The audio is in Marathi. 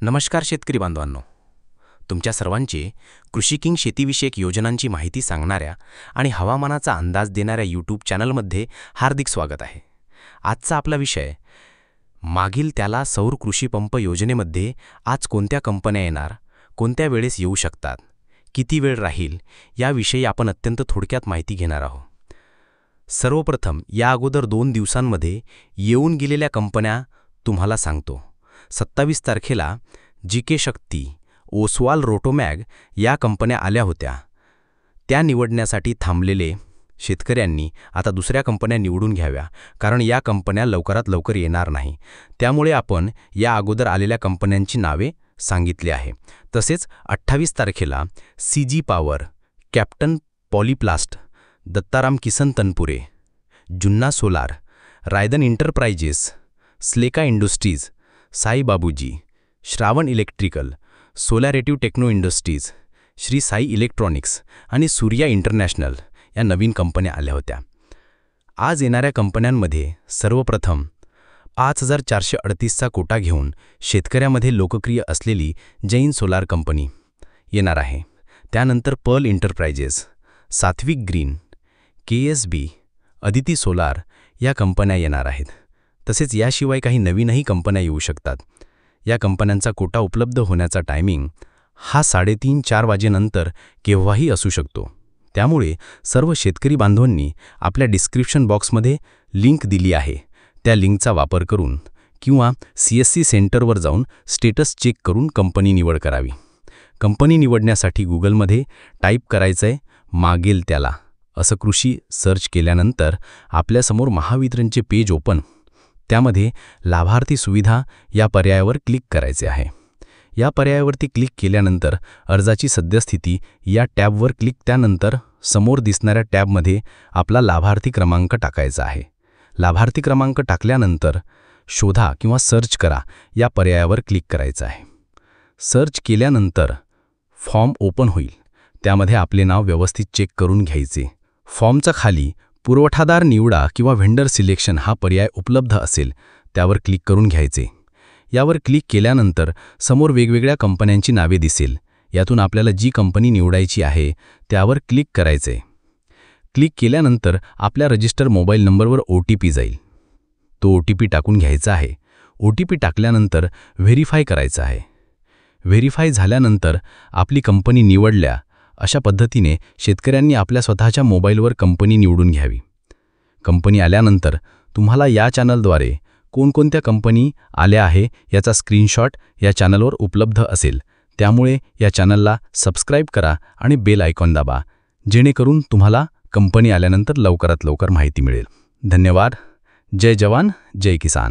नमस्कार शेतकरी बांधवांनो, तुमच्या सर्वांचे कृषी किंग शेतीविषयक योजनांची माहिती सांगणाऱ्या आणि हवामानाचा अंदाज देणाऱ्या यूट्यूब चॅनलमध्ये हार्दिक स्वागत आहे. आजचा आपला विषय मागील त्याला सौर कृषी पंप योजनेमध्ये आज कोणत्या कंपन्या येणार, कोणत्या वेळेस येऊ शकतात, किती वेळ राहील याविषयी आपण अत्यंत थोडक्यात माहिती घेणार आहोत. सर्वप्रथम या अगोदर 2 दिवसांमध्ये येऊन गेलेल्या कंपन्या तुम्हाला सांगतो. 27 तारखेला जीके शक्ती, ओसवाल रोटोमॅग या कंपन्या आल्या होत्या. त्या निवडण्यासाठी थांबलेले शेतकऱ्यांनी आता दुसऱ्या कंपन्या निवडून घ्याव्या, कारण या कंपन्या लवकरात लवकर येणार नाही. त्यामुळे आपण या अगोदर आलेल्या कंपन्यांची नावे सांगितली आहे. तसेच 28 तारखेला CG power, Captain Polyplast, Dattaram Kisan Tanpure, Junna solar, Raydan enterprises, Sleka industries, Sai Babuji, Shravan electrical, Solarative techno industries, Shri Sai electronics आणि सूर्या इंटरनॅशनल या नवीन कंपन्या आल्या होत्या. आज येणाऱ्या कंपन्यांमध्ये सर्वप्रथम 5438चा कोटा घेऊन शेतकऱ्यामध्ये लोकप्रिय असलेली जैन सोलार कंपनी येणार आहे. त्यानंतर पर्ल एंटरप्राइजेस, सात्विक ग्रीन, केएसबी, अदिती सोलार या कंपन्या येणार आहेत. तसेच याशिवाय काही नवीनही कंपन्या येऊ शकतात. या कंपन्यांचा कोटा उपलब्ध होण्याचा टायमिंग हा 3:30-4 वाजेनंतर केव्हाही असू शकतो. त्यामुळे सर्व शेतकरी बांधवांनी आपल्या डिस्क्रिप्शन बॉक्समध्ये लिंक दिली आहे, त्या लिंकचा वापर करून किंवा CSC सेंटरवर जाऊन स्टेटस चेक करून कंपनी निवड करावी. कंपनी निवडण्यासाठी गुगलमध्ये टाईप करायचंय मागेल त्याला असं कृषी सर्च केल्यानंतर आपल्यासमोर महावितरणचे पेज ओपन. त्यामध्ये लाभार्थी सुविधा या पर्यायावर क्लिक करायचे आहे. या पर्यायावरती क्लिक केल्यानंतर अर्जाची सद्यस्थिती या टॅबवर क्लिक, त्यानंतर समोर दिसणाऱ्या टॅबमध्ये आपला लाभार्थी क्रमांक टाकायचा आहे. लाभार्थी क्रमांक टाकल्यानंतर शोधा किंवा सर्च करा या पर्यायावर क्लिक करायचं आहे. सर्च केल्यानंतर फॉर्म ओपन होईल. त्यामध्ये आपले नाव व्यवस्थित चेक करून घ्यायचे. फॉर्मच्या खाली पुरवठादार निवडा किंवा व्हेंडर सिलेक्शन हा पर्याय उपलब्ध असेल त्यावर क्लिक करून घ्यायचे. यावर क्लिक केल्यानंतर समोर वेगवेगळ्या कंपन्यांची नावे दिसेल. यातून आपल्याला जी कंपनी निवडायची आहे त्यावर क्लिक करायचे. क्लिक केल्यानंतर आपल्या रजिस्टर मोबाईल नंबरवर OTP जाईल. तो OTP टाकून घ्यायचा आहे. OTP टाकल्यानंतर व्हेरीफाय करायचं आहे. व्हेरीफाय झाल्यानंतर आपली कंपनी निवडल्या अशा पद्धतीने शेतकऱ्यांनी आपल्या स्वतःच्या मोबाईलवर कंपनी निवडून घ्यावी. कंपनी आल्यानंतर तुम्हाला या चॅनलद्वारे कोणकोणत्या कंपनी आल्या आहे याचा स्क्रीनशॉट या चॅनलवर उपलब्ध असेल. त्यामुळे या चॅनलला सबस्क्राईब करा आणि बेल आयकॉन दाबा, जेणेकरून तुम्हाला कंपनी आल्यानंतर लवकरात लवकर माहिती मिळेल. धन्यवाद. जय जवान, जय किसान.